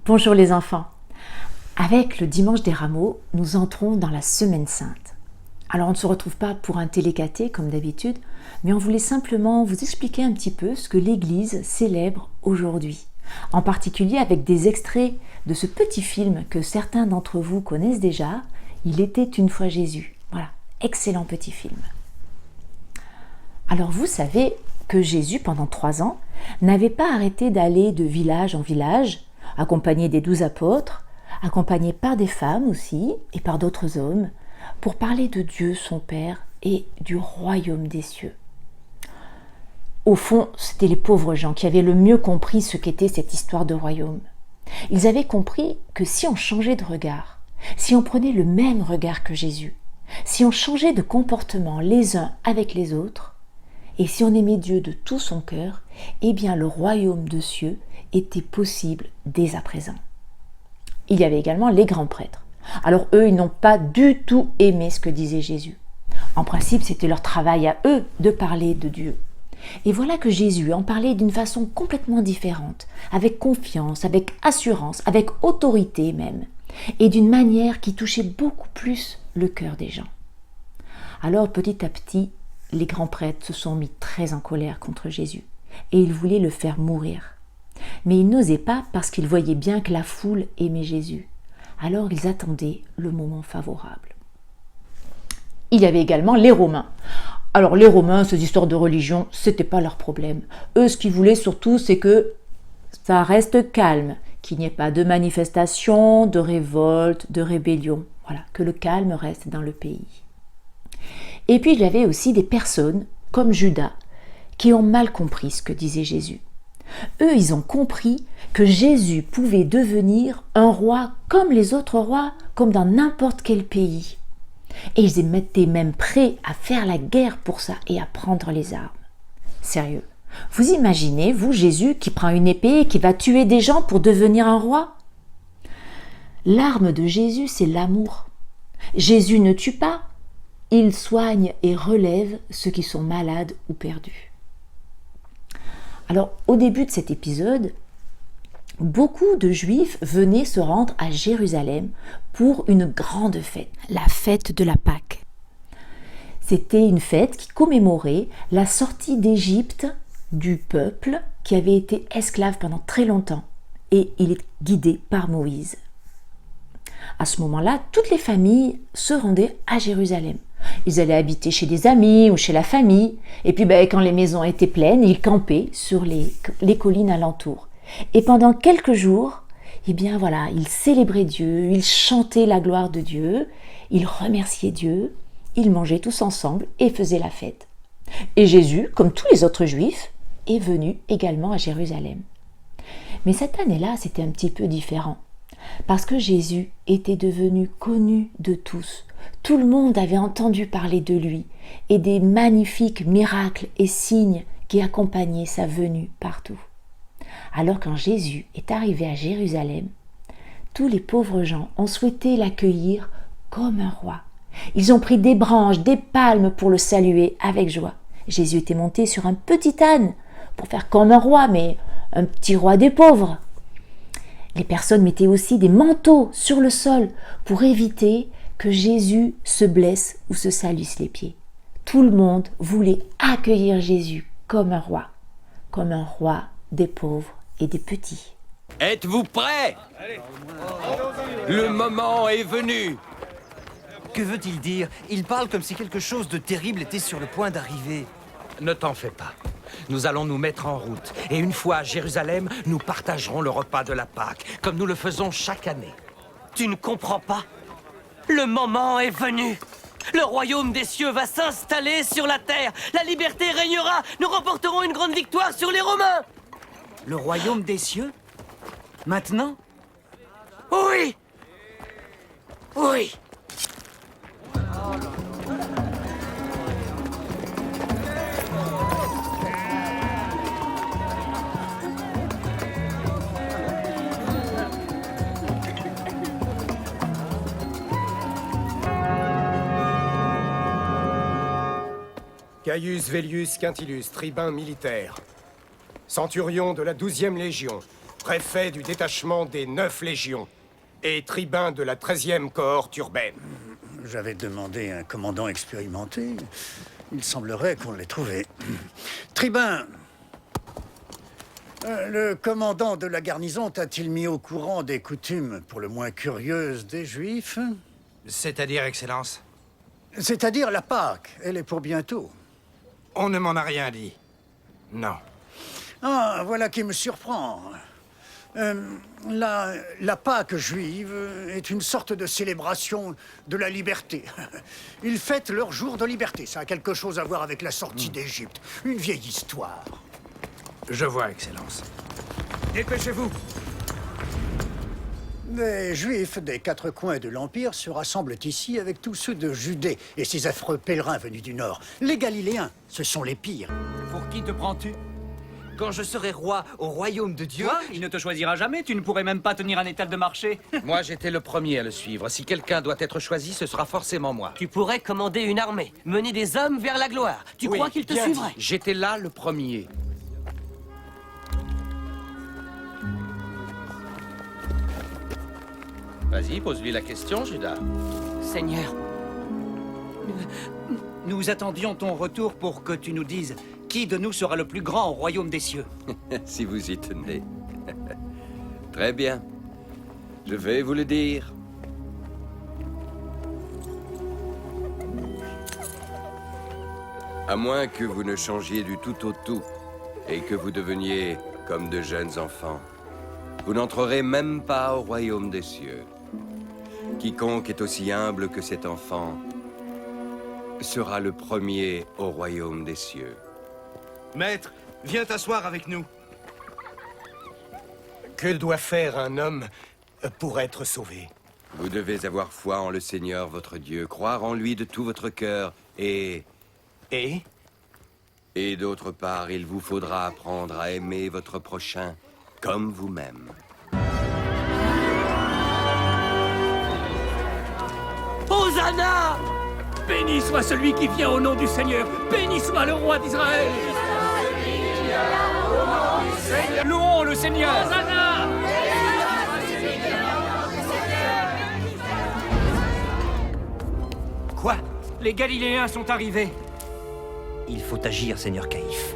Bonjour les enfants. Avec le dimanche des rameaux, nous entrons dans la semaine sainte. Alors on ne se retrouve pas pour un télécaté comme d'habitude, mais on voulait simplement vous expliquer un petit peu ce que l'Église célèbre aujourd'hui. En particulier avec des extraits de ce petit film que certains d'entre vous connaissent déjà, Il était une fois Jésus. Voilà, excellent petit film. Alors vous savez que Jésus, pendant 3 ans, n'avait pas arrêté d'aller de village en village, accompagné des 12 apôtres, accompagné par des femmes aussi et par d'autres hommes, pour parler de Dieu son Père et du royaume des cieux. Au fond, c'était les pauvres gens qui avaient le mieux compris ce qu'était cette histoire de royaume. Ils avaient compris que si on changeait de regard, si on prenait le même regard que Jésus, si on changeait de comportement les uns avec les autres, et si on aimait Dieu de tout son cœur, eh bien le royaume des cieux était possible dès à présent. Il y avait également les grands prêtres. Alors eux, ils n'ont pas du tout aimé ce que disait Jésus. En principe, c'était leur travail à eux de parler de Dieu. Et voilà que Jésus en parlait d'une façon complètement différente, avec confiance, avec assurance, avec autorité même, et d'une manière qui touchait beaucoup plus le cœur des gens. Alors petit à petit, les grands prêtres se sont mis très en colère contre Jésus, et ils voulaient le faire mourir. Mais ils n'osaient pas parce qu'ils voyaient bien que la foule aimait Jésus. Alors ils attendaient le moment favorable. Il y avait également les Romains. Alors les Romains, ces histoires de religion, c'était pas leur problème. Eux, ce qu'ils voulaient surtout, c'est que ça reste calme, qu'il n'y ait pas de manifestation, de révolte, de rébellion. Voilà, que le calme reste dans le pays. Et puis il y avait aussi des personnes, comme Judas, qui ont mal compris ce que disait Jésus. Eux, ils ont compris que Jésus pouvait devenir un roi comme les autres rois, comme dans n'importe quel pays. Et ils étaient même prêts à faire la guerre pour ça et à prendre les armes. Sérieux. Vous imaginez, vous, Jésus, qui prend une épée et qui va tuer des gens pour devenir un roi? L'arme de Jésus, c'est l'amour. Jésus ne tue pas, il soigne et relève ceux qui sont malades ou perdus. Alors, au début de cet épisode, beaucoup de Juifs venaient se rendre à Jérusalem pour une grande fête, la fête de la Pâque. C'était une fête qui commémorait la sortie d'Égypte du peuple qui avait été esclave pendant très longtemps, et il est guidé par Moïse. À ce moment-là, toutes les familles se rendaient à Jérusalem. Ils allaient habiter chez des amis ou chez la famille. Et puis quand les maisons étaient pleines, ils campaient sur les collines alentours. Et pendant quelques jours, ils célébraient Dieu, ils chantaient la gloire de Dieu, ils remerciaient Dieu, ils mangeaient tous ensemble et faisaient la fête. Et Jésus, comme tous les autres Juifs, est venu également à Jérusalem. Mais cette année-là, c'était un petit peu différent. Parce que Jésus était devenu connu de tous. Tout le monde avait entendu parler de lui et des magnifiques miracles et signes qui accompagnaient sa venue partout. Alors quand Jésus est arrivé à Jérusalem, tous les pauvres gens ont souhaité l'accueillir comme un roi. Ils ont pris des branches, des palmes pour le saluer avec joie. Jésus était monté sur un petit âne pour faire comme un roi, mais un petit roi des pauvres. Les personnes mettaient aussi des manteaux sur le sol pour éviter que Jésus se blesse ou se salisse les pieds. Tout le monde voulait accueillir Jésus comme un roi des pauvres et des petits. Êtes-vous prêts? Le moment est venu. Que veut-il dire? Il parle comme si quelque chose de terrible était sur le point d'arriver. Ne t'en fais pas. Nous allons nous mettre en route. Et une fois à Jérusalem, nous partagerons le repas de la Pâque, comme nous le faisons chaque année. Tu ne comprends pas? Le moment est venu. Le royaume des cieux va s'installer sur la terre. La liberté régnera. Nous remporterons une grande victoire sur les Romains. Le royaume des cieux? Maintenant? Oui. Oui. Gaius Vellius Quintilius, tribun militaire, centurion de la 12e Légion, préfet du détachement des 9 légions et tribun de la 13e cohorte urbaine. J'avais demandé un commandant expérimenté. Il semblerait qu'on l'ait trouvé. Tribun, le commandant de la garnison t'a-t-il mis au courant des coutumes pour le moins curieuses des Juifs? C'est-à-dire, Excellence? C'est-à-dire la Pâque. Elle est pour bientôt. On ne m'en a rien dit. Non. Ah, voilà qui me surprend. La Pâque juive est une sorte de célébration de la liberté. Ils fêtent leur jour de liberté. Ça a quelque chose à voir avec la sortie d'Égypte. Une vieille histoire. Je vois, Excellence. Dépêchez-vous. Les Juifs des 4 coins de l'Empire se rassemblent ici avec tous ceux de Judée et ces affreux pèlerins venus du Nord. Les Galiléens, ce sont les pires. Pour qui te prends-tu? Quand je serai roi au royaume de Dieu... Toi, il ne te choisira jamais, tu ne pourrais même pas tenir un étal de marché. Moi, j'étais le premier à le suivre. Si quelqu'un doit être choisi, ce sera forcément moi. Tu pourrais commander une armée, mener des hommes vers la gloire. Tu crois qu'ils te bien suivraient? J'étais là le premier. Vas-y, pose-lui la question, Judas. Seigneur, Nous attendions ton retour pour que tu nous dises qui de nous sera le plus grand au royaume des cieux. Si vous y tenez. Très bien. Je vais vous le dire. À moins que vous ne changiez du tout au tout et que vous deveniez comme de jeunes enfants, vous n'entrerez même pas au royaume des cieux. Quiconque est aussi humble que cet enfant sera le premier au royaume des cieux. Maître, viens t'asseoir avec nous. Que doit faire un homme pour être sauvé? Vous devez avoir foi en le Seigneur votre Dieu, croire en lui de tout votre cœur et d'autre part, il vous faudra apprendre à aimer votre prochain comme vous-même. Hosanna! Béni soit celui qui vient au nom du Seigneur. Béni soit le roi d'Israël. Louons le Seigneur. Hosanna! Quoi? Les Galiléens sont arrivés. Il faut agir, Seigneur Caïphe.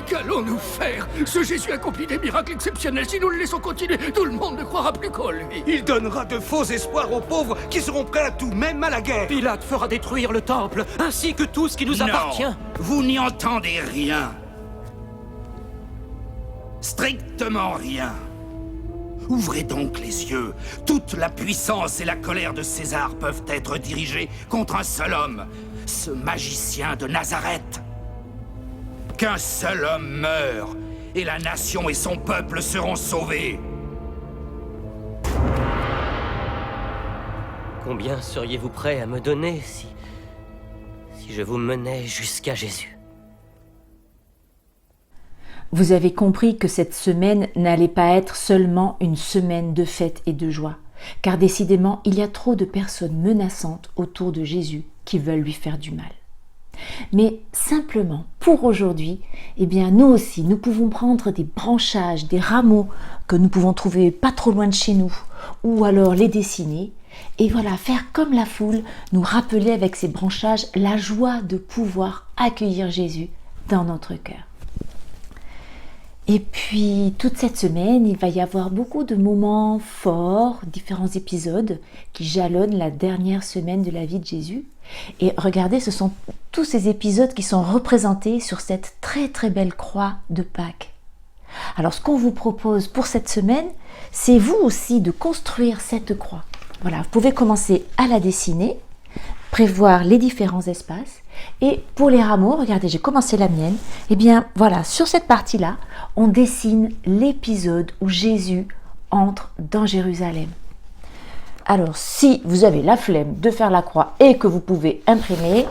Qu'allons-nous faire? Ce Jésus accomplit des miracles exceptionnels. Si nous le laissons continuer, tout le monde ne croira plus qu'en lui. Il donnera de faux espoirs aux pauvres qui seront prêts à tout, même à la guerre. Pilate fera détruire le temple, ainsi que tout ce qui nous appartient. Vous n'y entendez rien. Strictement rien. Ouvrez donc les yeux. Toute la puissance et la colère de César peuvent être dirigées contre un seul homme, ce magicien de Nazareth. Qu'un seul homme meure, et la nation et son peuple seront sauvés. Combien seriez-vous prêt à me donner si je vous menais jusqu'à Jésus? Vous avez compris que cette semaine n'allait pas être seulement une semaine de fête et de joie, car décidément, il y a trop de personnes menaçantes autour de Jésus qui veulent lui faire du mal. Mais simplement, pour aujourd'hui, eh bien, nous aussi, nous pouvons prendre des branchages, des rameaux que nous pouvons trouver pas trop loin de chez nous, ou alors les dessiner, et voilà, faire comme la foule, nous rappeler avec ces branchages la joie de pouvoir accueillir Jésus dans notre cœur. Et puis, toute cette semaine, il va y avoir beaucoup de moments forts, différents épisodes qui jalonnent la dernière semaine de la vie de Jésus. Et regardez, ce sont tous ces épisodes qui sont représentés sur cette très très belle croix de Pâques. Alors, ce qu'on vous propose pour cette semaine, c'est vous aussi de construire cette croix. Voilà, vous pouvez commencer à la dessiner, prévoir les différents espaces. Et pour les rameaux, regardez, j'ai commencé la mienne. Eh bien, voilà, sur cette partie-là, on dessine l'épisode où Jésus entre dans Jérusalem. Alors, si vous avez la flemme de faire la croix et que vous pouvez imprimer,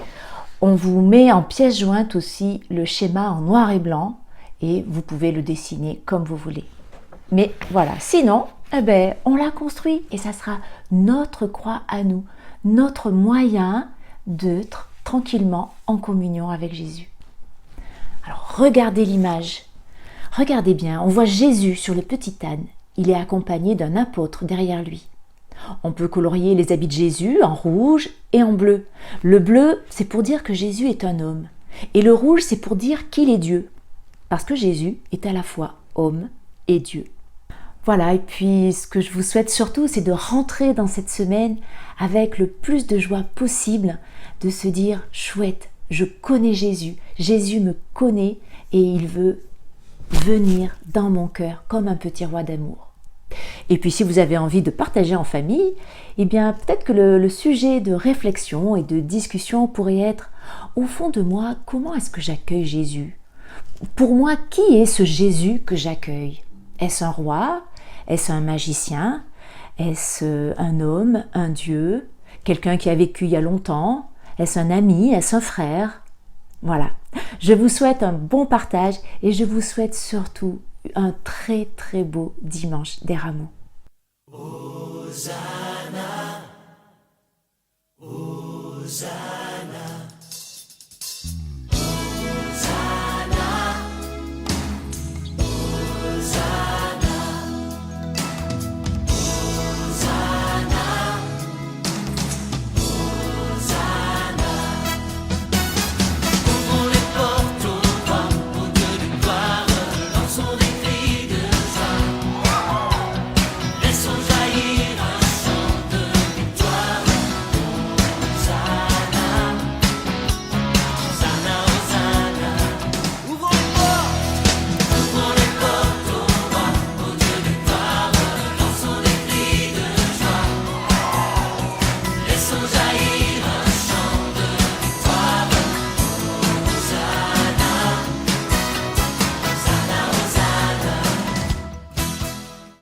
on vous met en pièce jointe aussi le schéma en noir et blanc et vous pouvez le dessiner comme vous voulez. Mais voilà, sinon, on la construit et ça sera notre croix à nous, notre moyen d'être tranquillement en communion avec Jésus. Alors, regardez l'image. Regardez bien, on voit Jésus sur le petit âne. Il est accompagné d'un apôtre derrière lui. On peut colorier les habits de Jésus en rouge et en bleu. Le bleu, c'est pour dire que Jésus est un homme. Et le rouge, c'est pour dire qu'il est Dieu. Parce que Jésus est à la fois homme et Dieu. Voilà, et puis ce que je vous souhaite surtout, c'est de rentrer dans cette semaine avec le plus de joie possible, de se dire « Chouette, je connais Jésus, Jésus me connaît et il veut venir dans mon cœur comme un petit roi d'amour. » Et puis si vous avez envie de partager en famille, eh bien peut-être que le sujet de réflexion et de discussion pourrait être au fond de moi, comment est-ce que j'accueille Jésus? Pour moi, qui est ce Jésus que j'accueille? Est-ce un roi? Est-ce un magicien? Est-ce un homme, un Dieu? Quelqu'un qui a vécu il y a longtemps? Est-ce un ami? Est-ce un frère? Voilà. Je vous souhaite un bon partage et je vous souhaite surtout un très très beau dimanche des Rameaux. Hosanna.